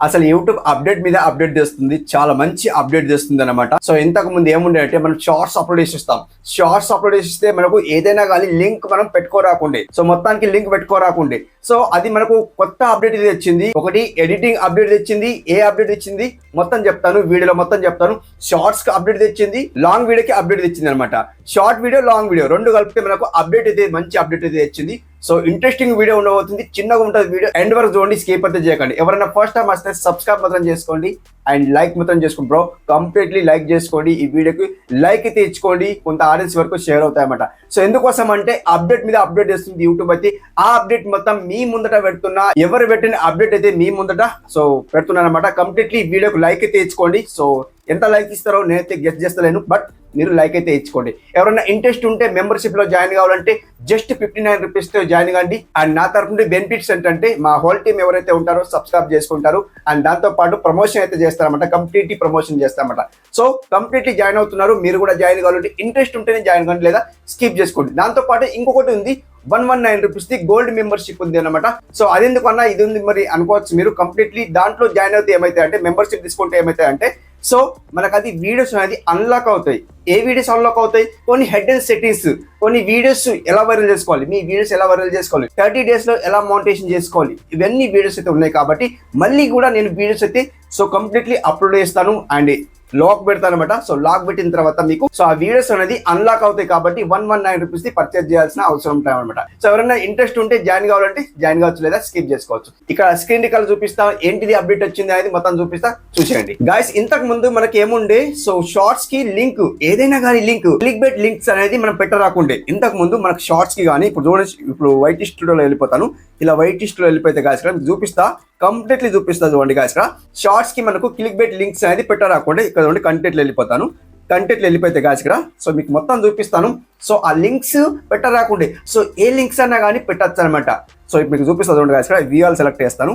అసలు YouTube update మీద update చేస్తుంది, చాలా మంచి అప్డేట్ చేస్తుంది అనమాట. సో ఇంతకు ముందు ఏముండే అంటే మనం షార్ట్స్ అప్లోడ్ చేసిస్తాం. షార్ట్స్ అప్లోడ్ చేస్తే మనకు ఏదైనా కానీ లింక్ మనం పెట్టుకోరాకుండే, సో మొత్తానికి లింక్ పెట్టుకోరాకుండే. సో అది మనకు కొత్త అప్డేట్ ఇది వచ్చింది. ఒకటి ఎడిటింగ్ అప్డేట్ తెచ్చింది. ఏ అప్డేట్ తెచ్చింది మొత్తం చెప్తాను, వీడియోలో మొత్తం చెప్తాను. షార్ట్స్ కి అప్డేట్ తెచ్చింది, లాంగ్ వీడియోకి అప్డేట్ తెచ్చింది అనమాట. షార్ట్ వీడియో, లాంగ్ వీడియో రెండు కలిపితే మనకు అప్డేట్ అయితే మంచి అప్డేట్ అయితే వచ్చింది. సో ఇంట్రెస్టింగ్ వీడియో ఉండబోతుంది, చిన్నగా ఉంటుంది వీడియో, ఎండ్ వరకు చూడండి, స్కిప్ అయితే చేయకండి. ఎవరైనా ఫస్ట్ టైం వస్తే సబ్స్క్రైబ్ మాత్రం చేసుకోండి అండ్ లైక్ మాత్రం చేసుకోండి బ్రో, కంప్లీట్లీ లైక్ చేసుకోండి. ఈ వీడియోకి లైక్ అయితే ఇచ్చుకోండి, కొంత ఆడియన్స్ వరకు షేర్ అవుతాయి అన్నమాట. సో ఎందుకోసం అంటే అప్డేట్ మీద అప్డేట్ చేస్తుంది యూట్యూబ్ అయితే. ఆ అప్డేట్ మొత్తం మీ ముందట పెడుతున్నా, ఎవరు పెట్టిన అప్డేట్ అయితే మీ ముందట సో పెడుతున్నాను అనమాట. కంప్లీట్లీ వీడియోకి లైక్ అయితే ఇచ్చుకోండి. సో ఎంత లైక్ ఇస్తారో నేనైతే గెస్ట్ చేస్తలేను, బట్ మీరు లైక్ అయితే ఇచ్చుకోండి. ఎవరైనా ఇంట్రెస్ట్ ఉంటే మెంబర్షిప్ లో జాయిన్ కావాలంటే జస్ట్ 59 రూపీస్ తో జాయిన్ కండి. అండ్ నా తరఫు నుండి బెనిఫిట్స్ ఏంటంటే మా హోల్ టీమ్ ఎవరైతే ఉంటారో సబ్స్క్రైబ్ చేసుకుంటారు అండ్ దాంతో పాటు ప్రమోషన్ అయితే చేస్తారన్నమాట, కంప్లీట్లీ ప్రమోషన్ చేస్తారన్నమాట. సో కంప్లీట్లీ జాయిన్ అవుతున్నారు, మీరు కూడా జాయిన్ కావాలంటే ఇంట్రెస్ట్ ఉంటేనే జాయిన్ కండి, లేదా స్కిప్ చేసుకోండి. దాంతో పాటు ఇంకొకటి ఉంది, 119 రూపీస్ ది గోల్డ్ మెంబర్షిప్ ఉంది అనమాట. సో అది ఎందుకన్నా ఇది ఉంది మరి అనుకోవచ్చు మీరు. కంప్లీట్లీ దాంట్లో జాయిన్ అవుతే ఏమైతే అంటే మెంబర్షిప్ తీసుకుంటే ఏమైతే అంటే సో మనకు అది వీడియోస్ అనేది అన్లాక్ అవుతాయి. ఏ వీడియోస్ అన్లాక్ అవుతాయి? కొన్ని హెడ్ అండ్ సెట్టింగ్స్, కొన్ని వీడియోస్ ఎలా వైరల్ చేసుకోవాలి, మీ వీడియోస్ ఎలా వైరల్ చేసుకోవాలి, 30 days లో ఎలా మౌంటేషన్ చేసుకోవాలి, ఇవన్నీ వీడియోస్ అయితే ఉన్నాయి. కాబట్టి మళ్ళీ కూడా నేను వీడియోస్ అయితే సో కంప్లీట్లీ అప్లోడ్ చేస్తాను అండ్ లాక్ పెడతాను అనమాట. సో లాక్ పెట్టిన తర్వాత మీకు సో ఆ వీడియోస్ అనేది అన్లాక్ అవుతాయి. కాబట్టి 119 రూపీస్ ది పర్చేజ్ చేయాల్సిన అవసరం ఉంటాయి అనమాట. సో ఎవరైనా ఇంట్రెస్ట్ ఉంటే జాయిన్ కావాలంటే జాయిన్ కావచ్చు, లేదా స్కిప్ చేసుకోవచ్చు. ఇక్కడ స్క్రీన్ రికార్డ్ చూపిస్తా, ఏంటిది అప్డేట్ వచ్చింది అనేది మొత్తం చూపిస్తా, చూసేయండి గాయస్. ఇంతకు ముందు మనకి ఏముండే, సో షార్ట్స్ కి లింక్, ఏదైనా కానీ లింక్, క్లిక్ బెట్ లింక్స్ అనేది మనం పెట్టరాకుండే. ఇంతకు ముందు మనకు షార్ట్స్ కి కానీ, ఇప్పుడు చూడండి, ఇప్పుడు వైట్ స్టూడియోలో వెళ్ళిపోతాను. ఇలా వైట్ స్టూడియోలో వెళ్ళిపోతే గాయస్ ఇక్కడ చూపిస్తా, కంప్లీట్లీ చూపిస్తా చూడండి గాయస్. ఇక్కడ షార్ట్స్ కి మనకు క్లిక్ బెట్ లింక్స్ అనేది పెట్టరాకుండా ఇక్కడ చూడండి కంటెంట్లు వెళ్ళిపోతాను. కంటెంట్లు వెళ్ళిపోతే గాయస్ ఇక్కడ సో మీకు మొత్తం చూపిస్తాను. సో ఆ లింక్స్ పెట్టరాకుండే, సో ఏ లింక్స్ అన్నా కానీ పెట్టచ్చు అనమాట. సో ఇప్పుడు మీకు చూపిస్తా చూడండి గాయస్. ఇక్కడ వివాల్ సెలెక్ట్ చేస్తాను.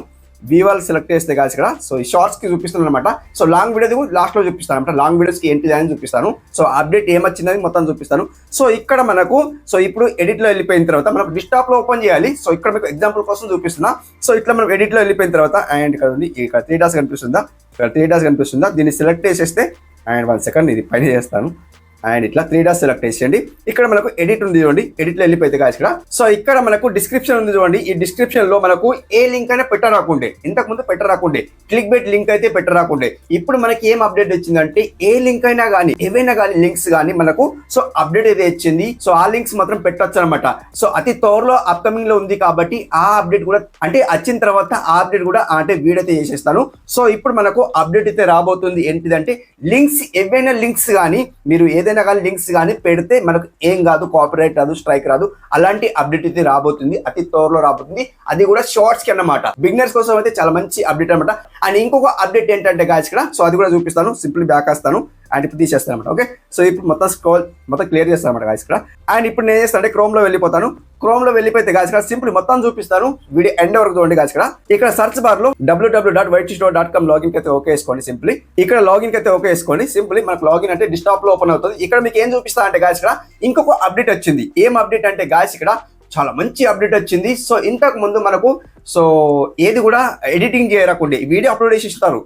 వివాల్ సెలెక్ట్ చేస్తే గాయస్ ఇక్కడ సో ఈ షార్ట్స్ కి చూపిస్తాను అనమాట. సో లాంగ్ వీడియో లాస్ట్ లో చూపిస్తాను అనమాట. లాంగ్ వీడియోస్ కి ఏంటిది అని చూపిస్తాను. సో అప్డేట్ ఏమొచ్చిందని మొత్తం చూపిస్తాను. సో ఇక్కడ మనకు సో ఇప్పుడు ఎడిట్ లో వెళ్ళిపోయిన తర్వాత మనకు డిస్టాప్ లో ఓపెన్ చేయాలి. సో ఇక్కడ మీకు ఎగ్జాంపుల్ కోసం చూపిస్తున్నా. సో ఇట్లా మనం ఎడిట్ లో వెళ్ళిపోయిన తర్వాత అండ్ ఇక్కడ ఉంది, ఇక్కడ 3 డాట్స్ కనిపిస్తుందా, ఇక్కడ 3 డాట్స్ కనిపిస్తుందా, దీన్ని సెలెక్ట్ చేసేస్తే అండ్ 1 సెకండ్ ఇది పైన చేస్తాను అండ్ ఇట్లా 3 డాట్స్ సెలెక్ట్ చేసేయండి. ఇక్కడ మనకు ఎడిట్ ఉంది చూడండి, ఎడిట్ లో వెళ్ళిపోతే గాయస్ ఇక్కడ సో ఇక్కడ మనకు డిస్క్రిప్షన్ ఉంది చూడండి. ఈ డిస్క్రిప్షన్ లో మనకు ఏ లింక్ అయినా పెట్టరాకుండే, ఇంతకు ముందు పెట్టరాకుండే, క్లిక్ బెట్ లింక్ అయితే పెట్టరాకుండే. ఇప్పుడు మనకి ఏం అప్డేట్ వచ్చిందంటే ఏ లింక్ అయినా కానీ, ఏవైనా కానీ లింక్స్ కానీ మనకు సో అప్డేట్ అయితే వచ్చింది. సో ఆ లింక్స్ మాత్రం పెట్టొచ్చు అనమాట. సో అతి త్వరలో అప్కమింగ్ లో ఉంది కాబట్టి ఆ అప్డేట్ కూడా అంటే వచ్చిన తర్వాత ఆ అప్డేట్ కూడా అంటే వీడియో అయితే చేసేస్తాను. సో ఇప్పుడు మనకు అప్డేట్ అయితే రాబోతుంది. ఏంటిదంటే లింక్స్, ఏవైనా లింక్స్ కానీ మీరు ఏదైనా కానీ లింక్స్ కానీ పెడితే మనకు ఏం కాదు, కాపీరైట్ రాదు, స్ట్రైక్ రాదు. అలాంటి అప్డేట్ అయితే రాబోతుంది, అతి త్వరలో రాబోతుంది. అది కూడా షార్ట్స్ కి అన్నమాట. బిగినర్స్ కోసం అయితే చాలా మంచి అప్డేట్ అనమాట. అండ్ ఇంకొక అప్డేట్ ఏంటంటే గాయస్ ఇక్కడ సో అది కూడా చూపిస్తాను. సింపుల్ బ్యాక్ వస్తాను అండ్ ఇప్పుడు తీసేస్తాను అనమాట. ఓకే, సో ఇప్పుడు మొత్తం స్క్రోల్ మొత్తం క్లియర్ చేస్తాను అనమాట గాయస్ ఇక్కడ. అండ్ ఇప్పుడు నేను చేస్తాను అంటే క్రోమ్ లో వెళ్ళిపోతాను. క్రోమ్ లో వెళ్ళిపోతే గాయస్ ఇక్కడ సింపుల్ మొత్తం చూపిస్తాను. వీడియో ఎండ్ వరకు చూడండి గాయస్ ఇక్కడ. ఇక్కడ సర్చ్ బార్ లో www.whitestore.com లాగిన్ కి అయితే ఓకే వేసుకోండి. సింప్లీ ఇక్కడ లాగిన్ కి అయితే ఓకే వేసుకోండి. సింప్లీ మనకు లాగిన్ అంటే డిస్టాప్ లో ఓపెన్ అవుతుంది. ఇక్కడ మీకు ఏం చూపిస్తా అంటే గాయస్ ఇక్కడ ఇంకొక అప్డేట్ వచ్చింది. ఏం అప్డేట్ అంటే గాయస్ ఇక్కడ చాలా మంచి అప్డేట్ వచ్చింది. సో ఇంతకు ముందు మనకు సో ఏది కూడా ఎడిటింగ్ చేయరాకుండే వీడియో అప్లోడ్ చేసి ఇస్తారు.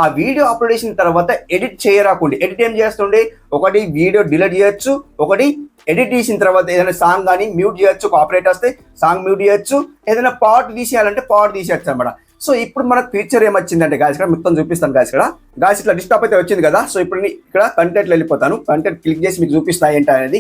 ఆ వీడియో అప్లోడ్ చేసిన తర్వాత ఎడిట్ చేయరాకుండే. ఎడిట్ ఏం చేస్తుండే, ఒకటి వీడియో డిలీట్ చేయొచ్చు, ఒకటి ఎడిట్ చేసిన తర్వాత ఏదైనా సాంగ్ కానీ మ్యూట్ చేయొచ్చు, కాపీరైట్ వస్తే సాంగ్ మ్యూట్ చేయొచ్చు, ఏదైనా పార్ట్ తీసేయాలంటే పార్ట్ తీసేయచ్చు అనమాట. సో ఇప్పుడు మనకు ఫీచర్ ఏమొచ్చిందంటే గాయస్ ఇక్కడ మొత్తం చూపిస్తాను గాయస్ ఇక్కడ. గాయస్ ఇట్లా డిస్టాప్ అయితే వచ్చింది కదా. సో ఇప్పుడు ఇక్కడ కంటెంట్ వెళ్ళిపోతాను. కంటెంట్ క్లిక్ చేసి మీకు చూపిస్తాయి ఏంటి అనేది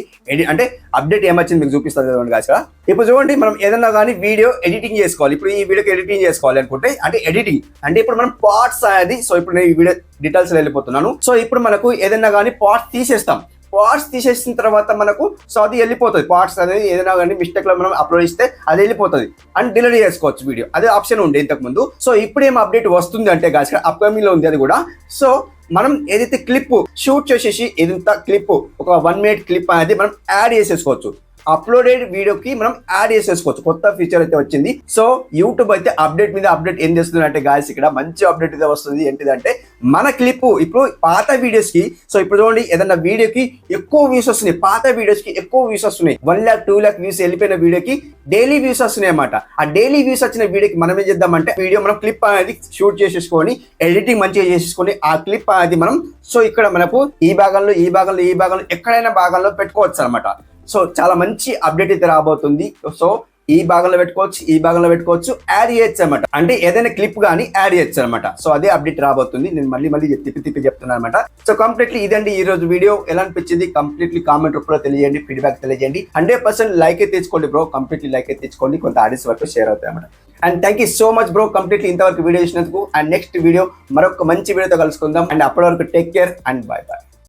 అంటే అప్డేట్ ఏమొచ్చింది మీకు చూపిస్తుంది చూడండి గాయస్ ఇక్కడ. ఇప్పుడు చూడండి మనం ఏదైనా కానీ వీడియో ఎడిటింగ్ చేసుకోవాలి. ఇప్పుడు ఈ వీడియోకి ఎడిటింగ్ చేసుకోవాలి అనుకుంటే అంటే ఎడిటింగ్ అంటే ఇప్పుడు మనం పార్ట్స్ అనేది సో ఇప్పుడు నేను ఈ వీడియో డీటెయిల్స్ వెళ్ళిపోతున్నాను. సో ఇప్పుడు మనకు ఏదైనా కానీ పార్ట్స్ తీసేస్తాం. పార్ట్స్ తీసేసిన తర్వాత మనకు సో అది వెళ్ళిపోతుంది. పార్ట్స్ అనేది ఏదైనా కానీ మిస్టేక్ లో మనం అప్లోడ్ చేస్తే అది వెళ్ళిపోతుంది అండ్ డిలీట్ చేసుకోవచ్చు వీడియో. అదే ఆప్షన్ ఉండే ఇంతకు ముందు. సో ఇప్పుడు ఏం అప్డేట్ వస్తుంది అంటే గాయస్ అప్కమింగ్ లో ఉంది అది కూడా. సో మనం ఏదైతే క్లిప్ షూట్ చేసేసి ఏదంతా క్లిప్ ఒక 1 minute క్లిప్ అనేది మనం యాడ్ చేసేసుకోవచ్చు. అప్లోడెడ్ వీడియోకి మనం యాడ్ చేసేసుకోవచ్చు. కొత్త ఫీచర్ అయితే వచ్చింది. సో యూట్యూబ్ అయితే అప్డేట్ మీద అప్డేట్ ఏం చేస్తుంది అంటే గాయస్, ఇక్కడ మంచి అప్డేట్ అయితే వస్తుంది. ఏంటిదంటే మన క్లిప్ ఇప్పుడు పాత వీడియోస్ కి, సో ఇప్పుడు చూడండి ఏదన్నా వీడియోకి ఎక్కువ వ్యూస్ వస్తున్నాయి, పాత వీడియోస్ కి ఎక్కువ వ్యూస్ వస్తున్నాయి. 1 lakh 2 lakh వ్యూస్ వెళ్ళిపోయిన వీడియోకి డైలీ వ్యూస్ వస్తున్నాయి అన్నమాట. ఆ డైలీ వ్యూస్ వచ్చిన వీడియోకి మనం ఏం చేద్దామంటే వీడియో మనం క్లిప్ అనేది షూట్ చేసేసుకొని ఎడిటింగ్ మంచిగా చేసేసుకొని ఆ క్లిప్ అనేది మనం సో ఇక్కడ మనకు ఈ భాగంలో ఎక్కడైనా భాగంలో పెట్టుకోవచ్చు అనమాట. సో చాలా మంచి అప్డేట్ అయితే రాబోతుంది. సో ఈ భాగంలో పెట్టుకోవచ్చు, యాడ్ చేయొచ్చు అనమాట. అంటే ఏదైనా క్లిప్ కానీ యాడ్ చేయొచ్చు అనమాట. సో అదే అప్డేట్ రాబోతుంది. నేను మళ్ళీ తిప్పి చెప్తున్నాను అనమాట. సో కంప్లీట్లీ ఇదండి ఈ రోజు వీడియో. ఎలా అనిపించింది కంప్లీట్లీ కామెంట్ రూపంలో తెలియజేయండి, ఫీడ్బ్యాక్ తెలియజేయండి. 100% లైక్ అయితే తెచ్చుకోండి బ్రో, కంప్లీట్లీ లైక్ అయితే తెచ్చుకోండి, కొంత ఆడియన్స్ వరకు షేర్ అవుతాయి అనమాట. And thank you so much bro, completely ఇంతవరకు వీడియో చేసినందుకు. అండ్ నెక్స్ట్ వీడియో మరొక మంచి వీడియోతో కలుసుకుందాం. అండ్ అప్పటి వరకు టేక్ కేర్ అండ్ బై.